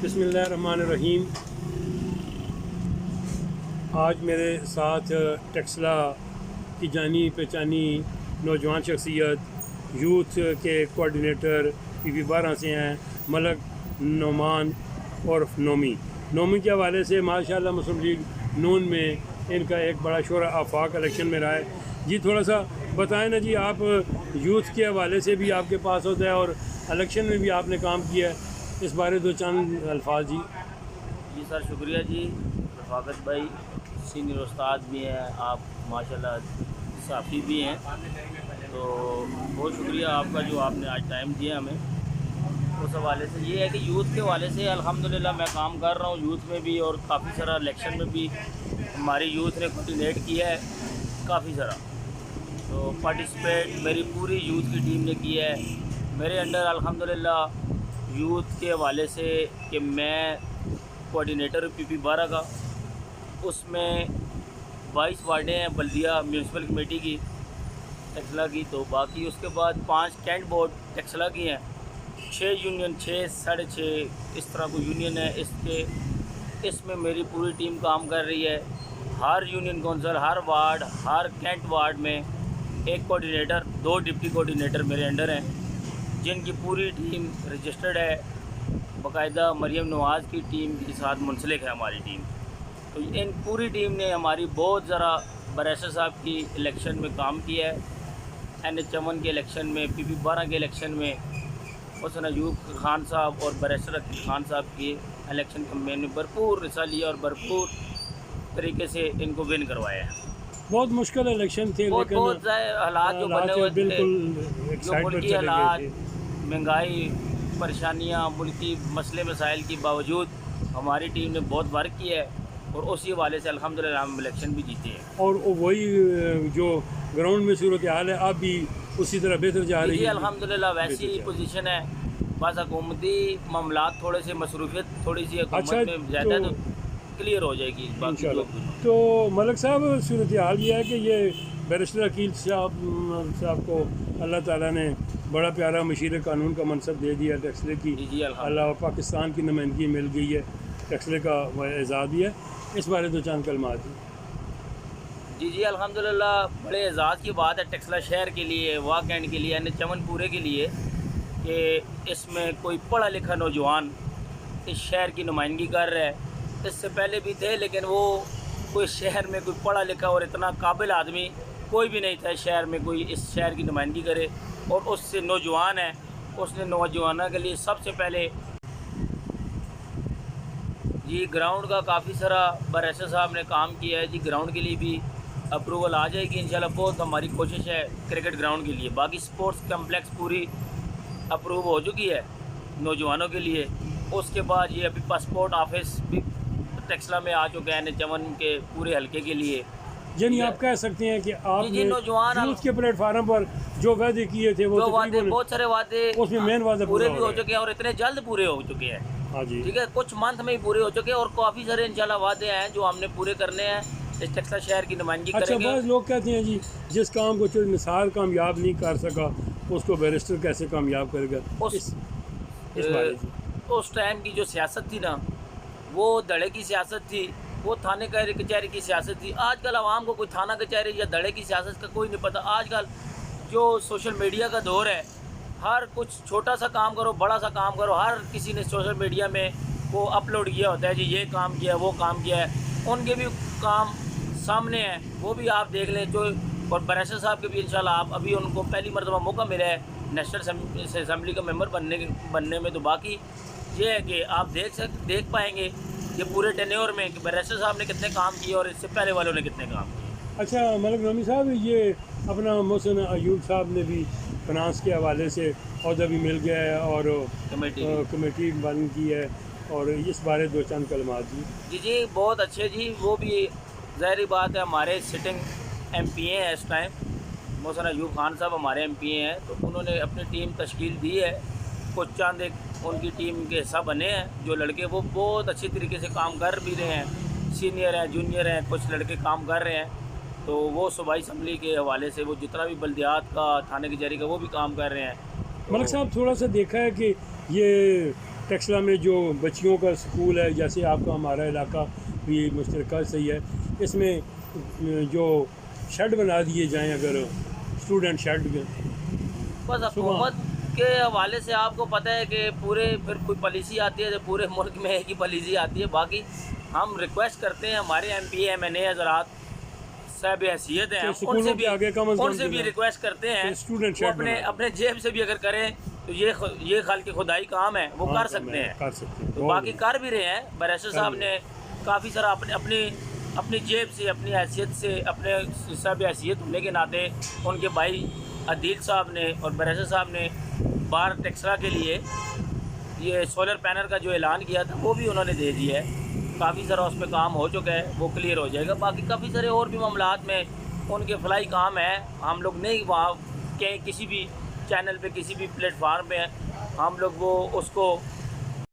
बिस्मिल्लाहिर्रहमानिर्रहीम। आज मेरे साथ टेक्सला की जानी पहचानी नौजवान शख्सियत यूथ के कोऑर्डिनेटर PB12 से हैं मलक नोमान और नोमी के हवाले से माशाल्लाह मुस्लिम लीग नून में इनका एक बड़ा शोर आफाक इलेक्शन में रहा है। जी थोड़ा सा बताएं ना जी, आप यूथ के हवाले से भी आपके पास होता है और इलेक्शन में भी आपने काम किया है, इस बारे दो चंद अल्फाज जी। जी सर, शुक्रिया जी। रफाकत भाई सीनियर उस्ताद भी हैं, आप माशाल्लाह साफ़ी भी हैं, तो बहुत शुक्रिया आपका जो आपने आज टाइम दिया हमें। उस हवाले से ये है कि यूथ के हवाले से अल्हम्दुलिल्लाह मैं काम कर रहा हूँ यूथ में भी, और काफ़ी सारा इलेक्शन में भी हमारी यूथ ने कोऑर्डिनेट किया है काफ़ी सारा, तो पार्टिसिपेट मेरी पूरी यूथ की टीम ने किया है। मेरे अंडर अल्हम्दुलिल्लाह यूथ के हवाले से कि मैं कोऑर्डिनेटर PB12 का, उसमें 22 वार्डें हैं बल्दिया म्यूनसिपल कमेटी की टेक्सला की, तो बाकी उसके बाद 5 कैंट बोर्ड टेक्सला की हैं, 6 यूनियन 6 साढ़े 6 इस तरह को यूनियन है इसमें मेरी पूरी टीम काम कर रही है। हर यूनियन कौंसिल, हर वार्ड, हर कैंट वार्ड में एक कोऑर्डिनेटर, 2 डिप्टी कोऑर्डिनेटर मेरे अंडर हैं, जिनकी पूरी टीम रजिस्टर्ड है, बाकायदा मरियम नवाज़ की टीम के साथ मुंसलिक है हमारी टीम। तो इन पूरी टीम ने हमारी बहुत ज़रा बरैसर साहब की इलेक्शन में काम किया है, NH1 के इलेक्शन में, PB12 के इलेक्शन में, हुसन अयूब खान साहब और बरैसर अकील खान साहब की इलेक्शन कैंपेन में भरपूर हिस्सा लिया और भरपूर तरीके से इनको विन करवाया है। बहुत मुश्किल इलेक्शन थे, बहुत हालात जो बने हुए थे, जो मुल्की हालात, महंगाई, परेशानियाँ, मुल्की मसले मसाइल के बावजूद हमारी टीम ने बहुत वर्क किया है, और उसी हवाले से अल्हम्दुलिल्लाह हम इलेक्शन भी जीते हैं। और वही जो ग्राउंड में सूरत हाल है अब भी उसी तरह बेहतर जा रही है। अल्हम्दुलिल्लाह वैसी पोजीशन है, बस हुकूमती मामलात थोड़े से मसरूफियत थोड़ी सी हुकूमत में ज़्यादा तो क्लियर हो जाएगी बाकी। तो मलक साहब, सूरत हाल ये है कि ये बैरिस्टर अकील साहब को अल्लाह ताला ने बड़ा प्यारा मशीर कानून का मनसब दे दिया टेक्सले की, अल्लाह पाकिस्तान की नुमाइंदगी मिल गई है, टेक्सले का एजाज़ भी है, इस बारे दो चंद कलमात जी अल्हम्दुलिल्लाह बड़े एजाज़ की बात है टेक्सला शहर के लिए, वाह कैंट के लिए, NH1 पूरे के लिए, कि इसमें कोई पढ़ा लिखा नौजवान इस शहर की नुमाइंदगी कर रहा है। इससे पहले भी थे, लेकिन वो कोई शहर में कोई पढ़ा लिखा और इतना काबिल आदमी कोई भी नहीं था शहर में, कोई इस शहर की नुमाइंदगी करे, और उससे नौजवान है, उसने नौजवानों के लिए सबसे पहले जी ग्राउंड का काफ़ी सारा बरैसर साहब ने काम किया है जी। ग्राउंड के लिए भी अप्रूवल आ जाएगी इंशाल्लाह, बहुत हमारी कोशिश है क्रिकेट ग्राउंड के लिए। बाकी स्पोर्ट्स कम्प्लेक्स पूरी अप्रूव हो चुकी है नौजवानों के लिए। उसके बाद ये अभी पासपोर्ट ऑफिस भी टेक्सला में आ चुके हैं NH1 के पूरे हल्के के लिए। यानी आप कह सकते हैं कि आप नौजवान यूथ के प्लेटफार्म पर जो वादे किए थे वो बहुत सारे वादे उसमें मेन वादे पूरे भी हो चुके हैं, और इतने जल्द पूरे हो चुके हैं। हाँ जी, ठीक है, कुछ मंथ में ही पूरे हो चुके हैं, और काफ़ी सारे इंशाल्लाह वादे हैं जो हमने पूरे करने हैं, इस टेक्सला शहर की नुमाइंदगी करेंगे। बहुत लोग कहते हैं जी जिस काम को जो मिसाल कामयाब नहीं कर सका उसको बैरिस्टर कैसे कामयाब करेगा। उस टाइम की जो सियासत थी ना, वो धड़े की सियासत थी, वो थाने कचहरी की सियासत थी। आजकल आवाम को कोई थाना कचहरी या धड़े की सियासत का कोई नहीं पता। आजकल जो सोशल मीडिया का दौर है, हर कुछ छोटा सा काम करो, बड़ा सा काम करो, हर किसी ने सोशल मीडिया में वो अपलोड किया होता है जी, ये काम किया, वो काम किया है, उनके भी काम सामने है, वो भी आप देख लें। जो और बरैसर साहब के भी इंशाल्लाह आप अभी उनको पहली मरतबा मौका मिला है नेशनल असेंबली का मेंबर बनने में, तो बाकी ये है कि आप देख पाएंगे ये पूरे टेन्योर में कि बरैसर साहब ने कितने काम किए और इससे पहले वालों ने कितने काम किए। अच्छा मलक नोमी साहब, ये अपना मोहसिन अयूब साहब ने भी फाइनेंस के हवाले से अहदा भी मिल गया है और कमेटी बन की है, और इस बारे दो चंद कलमात जी बहुत अच्छे जी। वो भी ज़ाहिर बात है हमारे सिटिंग MP हैं इस टाइम, मोहसिन अयूब खान साहब हमारे MP हैं, तो उन्होंने अपनी टीम तश्कील दी है। कुछ चंद एक उनकी टीम के हिस्सा बने हैं जो लड़के, वो बहुत अच्छी तरीके से काम कर भी रहे हैं, सीनियर हैं, जूनियर हैं, कुछ लड़के काम कर रहे हैं। तो वो सूबाई असम्बली के हवाले से वो जितना भी बल्दियात का, थाने कचहरी का, वो भी काम कर रहे हैं। मलक साहब, थोड़ा सा देखा है कि ये टेक्सला में जो बच्चियों का स्कूल है, जैसे आपका हमारा इलाका भी मुश्तरका सही है, इसमें जो शेड बना दिए जाएं, अगर स्टूडेंट शेड में बस हुकूमत के हवाले से आपको पता है कि पूरे फिर कोई पॉलिसी आती है तो पूरे मुल्क में एक ही पॉलिसी आती है। बाकी हम रिक्वेस्ट करते हैं हमारे MP MNA हज़रात साहब हैसियत हैं, उनसे भी रिक्वेस्ट करते हैं वो अपने जेब से भी अगर करें तो ये खाल के खुदाई काम है वो कर सकते हैं। तो बाकी कर भी रहे हैं। बैरिस्टर साहब ने काफ़ी सारा अपनी जेब से, अपनी हैसियत से, अपने सब हैसियत होने के नाते उनके भाई अदील साहब ने और बैरिस्टर साहब ने बार टेक्सला के लिए ये सोलर पैनल का जो ऐलान किया था वो भी उन्होंने दे दिया है। काफ़ी सारा उस पर काम हो चुका है, वो क्लियर हो जाएगा। बाकी काफ़ी सारे और भी मामलात में उनके फलाई काम है। हम लोग नहीं वहाँ के किसी भी चैनल पे, किसी भी प्लेटफार्म पे हम लोग वो उसको